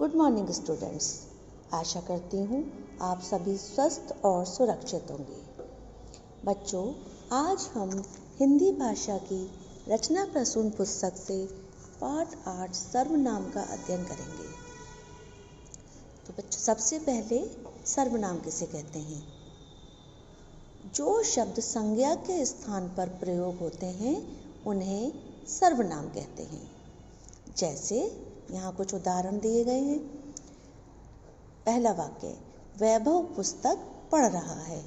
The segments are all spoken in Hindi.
Good morning students. आशा करती हूँ आप सभी स्वस्थ और सुरक्षित होंगे। बच्चों, आज हम हिंदी भाषा की रचना प्रसून पुस्तक से पाठ 8 सर्वनाम का अध्ययन करेंगे। तो बच्चों, सबसे पहले सर्वनाम किसे कहते हैं? जो शब्द संज्ञा के स्थान पर प्रयोग होते हैं उन्हें सर्वनाम कहते हैं। जैसे यहाँ कुछ उदाहरण दिए गए हैं। पहला वाक्य, वैभव पुस्तक पढ़ रहा है।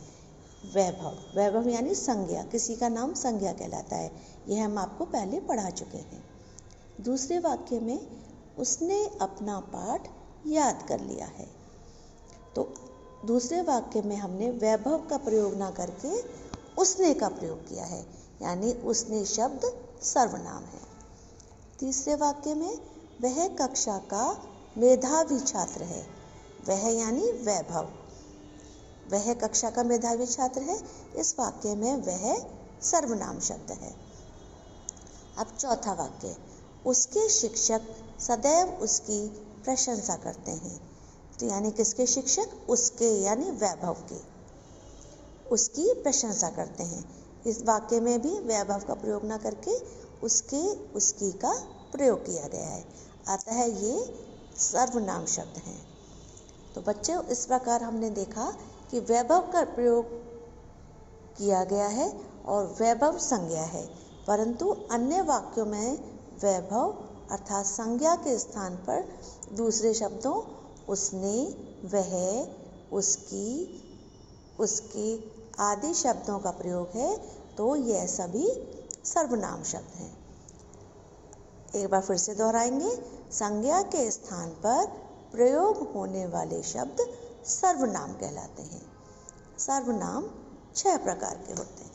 वैभव यानी संज्ञा, किसी का नाम संज्ञा कहलाता है। यह हम आपको पहले पढ़ा चुके हैं। दूसरे वाक्य में उसने अपना पाठ याद कर लिया है। तो दूसरे वाक्य में हमने वैभव का प्रयोग ना करके उसने का प्रयोग किया है, यानी उसने शब्द सर्वनाम है। तीसरे वाक्य में वह कक्षा का मेधावी छात्र है। वह यानी वैभव, वह कक्षा का मेधावी छात्र है। इस वाक्य में वह सर्वनाम शब्द है। अब चौथा वाक्य, उसके शिक्षक सदैव उसकी प्रशंसा करते हैं। तो यानी किसके शिक्षक? उसके यानी वैभव के, उसकी प्रशंसा करते हैं। इस वाक्य में भी वैभव का प्रयोग ना करके उसके उसकी का प्रयोग किया गया है, अतः ये सर्वनाम शब्द हैं। तो बच्चों, इस प्रकार हमने देखा कि वैभव का प्रयोग किया गया है और वैभव संज्ञा है, परंतु अन्य वाक्यों में वैभव अर्थात संज्ञा के स्थान पर दूसरे शब्दों उसने, वह, उसकी, उसके आदि शब्दों का प्रयोग है। तो यह सभी सर्वनाम शब्द हैं। एक बार फिर से दोहराएंगे। संज्ञा के स्थान पर प्रयोग होने वाले शब्द सर्वनाम कहलाते हैं। सर्वनाम 6 प्रकार के होते हैं।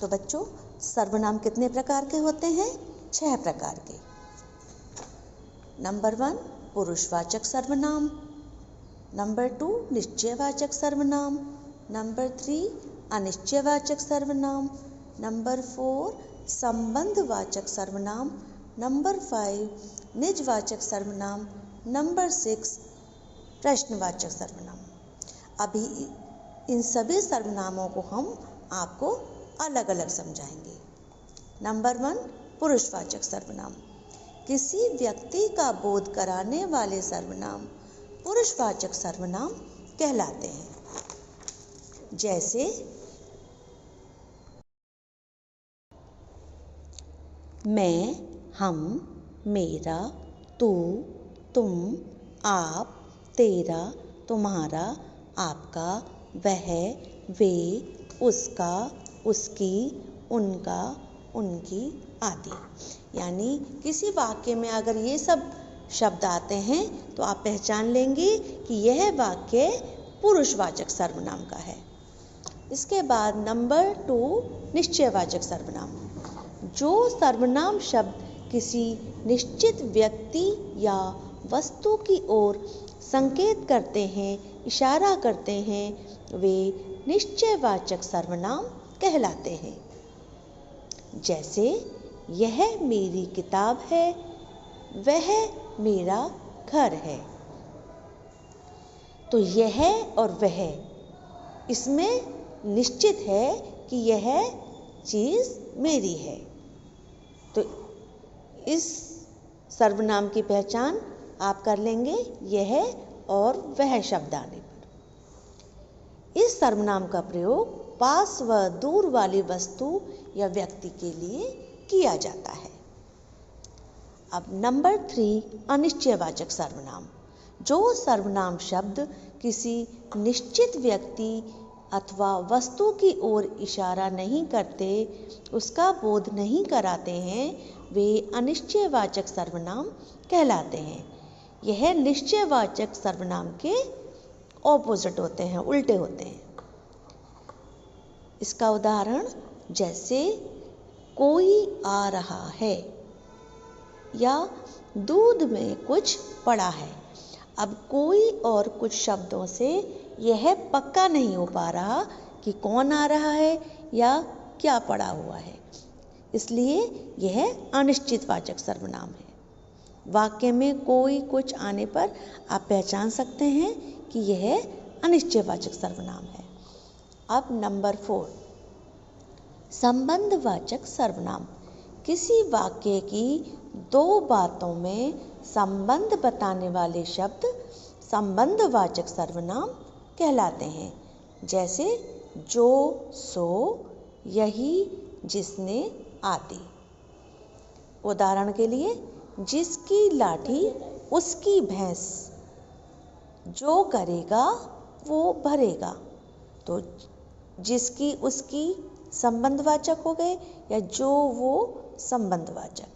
तो बच्चों, सर्वनाम कितने प्रकार के होते हैं? 6 प्रकार के। नंबर 1 पुरुषवाचक सर्वनाम, नंबर 2 निश्चयवाचक सर्वनाम, नंबर 3 अनिश्चयवाचक सर्वनाम, नंबर 4 संबंधवाचक सर्वनाम, नंबर 5 निजवाचक सर्वनाम, नंबर 6 प्रश्नवाचक सर्वनाम। अभी इन सभी सर्वनामों को हम आपको अलग अलग समझाएंगे। नंबर 1 पुरुषवाचक सर्वनाम। किसी व्यक्ति का बोध कराने वाले सर्वनाम पुरुषवाचक सर्वनाम कहलाते हैं। जैसे मैं, हम, मेरा, तू, तुम, आप, तेरा, तुम्हारा, आपका, वह, वे, उसका, उसकी, उनका, उनकी आदि। यानी किसी वाक्य में अगर ये सब शब्द आते हैं तो आप पहचान लेंगे कि यह वाक्य पुरुषवाचक सर्वनाम का है। इसके बाद नंबर 2 निश्चयवाचक सर्वनाम। जो सर्वनाम शब्द किसी निश्चित व्यक्ति या वस्तु की ओर संकेत करते हैं, इशारा करते हैं, वे निश्चयवाचक सर्वनाम कहलाते हैं। जैसे यह मेरी किताब है, वह मेरा घर है। तो यह और वह, इसमें निश्चित है कि यह चीज़ मेरी है। तो इस सर्वनाम की पहचान आप कर लेंगे यह और वह शब्द आने पर। इस सर्वनाम का प्रयोग पास व दूर वाली वस्तु या व्यक्ति के लिए किया जाता है। अब नंबर 3 अनिश्चयवाचक सर्वनाम। जो सर्वनाम शब्द किसी निश्चित व्यक्ति अथवा वस्तु की ओर इशारा नहीं करते, उसका बोध नहीं कराते हैं, वे अनिश्चयवाचक सर्वनाम कहलाते हैं। यह निश्चयवाचक सर्वनाम के ऑपोजिट होते हैं, उल्टे होते हैं। इसका उदाहरण जैसे कोई आ रहा है या दूध में कुछ पड़ा है। अब कोई और कुछ शब्दों से यह पक्का नहीं हो पा रहा कि कौन आ रहा है या क्या पड़ा हुआ है, इसलिए यह अनिश्चितवाचक सर्वनाम है। वाक्य में कोई कुछ आने पर आप पहचान सकते हैं कि यह अनिश्चयवाचक सर्वनाम है। अब नंबर 4, संबंधवाचक सर्वनाम। किसी वाक्य की दो बातों में संबंध बताने वाले शब्द संबंधवाचक सर्वनाम कहलाते हैं। जैसे जो, सो, यही, जिसने आदि। उदाहरण के लिए, जिसकी लाठी उसकी भैंस, जो करेगा वो भरेगा। तो जिसकी उसकी संबंधवाचक हो गए या जो वो संबंधवाचक।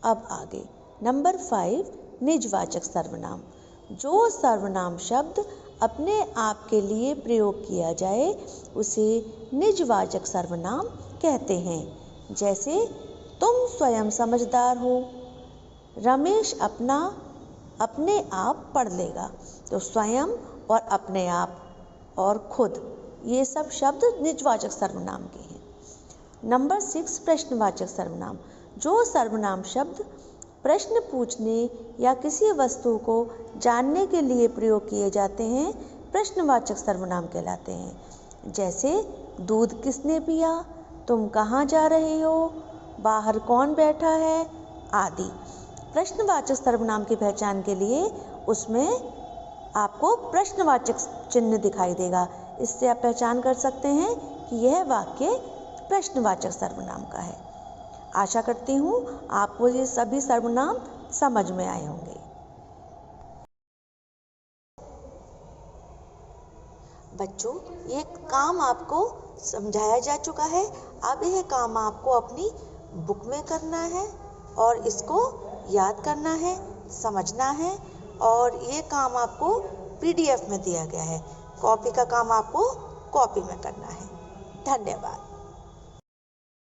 अब आगे नंबर 5, निजवाचक सर्वनाम। जो सर्वनाम शब्द अपने आप के लिए प्रयोग किया जाए उसे निजवाचक सर्वनाम कहते हैं। जैसे तुम स्वयं समझदार हो, रमेश अपने आप पढ़ लेगा। तो स्वयं और अपने आप और खुद, ये सब शब्द निजवाचक सर्वनाम के हैं। नंबर 6, प्रश्नवाचक सर्वनाम। जो सर्वनाम शब्द प्रश्न पूछने या किसी वस्तु को जानने के लिए प्रयोग किए जाते हैं प्रश्नवाचक सर्वनाम कहलाते हैं। जैसे दूध किसने पिया, तुम कहाँ जा रहे हो, बाहर कौन बैठा है आदि। प्रश्नवाचक सर्वनाम की पहचान के लिए उसमें आपको प्रश्नवाचक चिन्ह दिखाई देगा। इससे आप पहचान कर सकते हैं कि यह वाक्य प्रश्नवाचक सर्वनाम का है। आशा करती हूँ आपको ये सभी सर्वनाम समझ में आए होंगे। बच्चों, ये काम आपको समझाया जा चुका है। अब यह काम आपको अपनी बुक में करना है और इसको याद करना है, समझना है, और ये काम आपको PDF में दिया गया है। कॉपी का काम आपको कॉपी में करना है। धन्यवाद।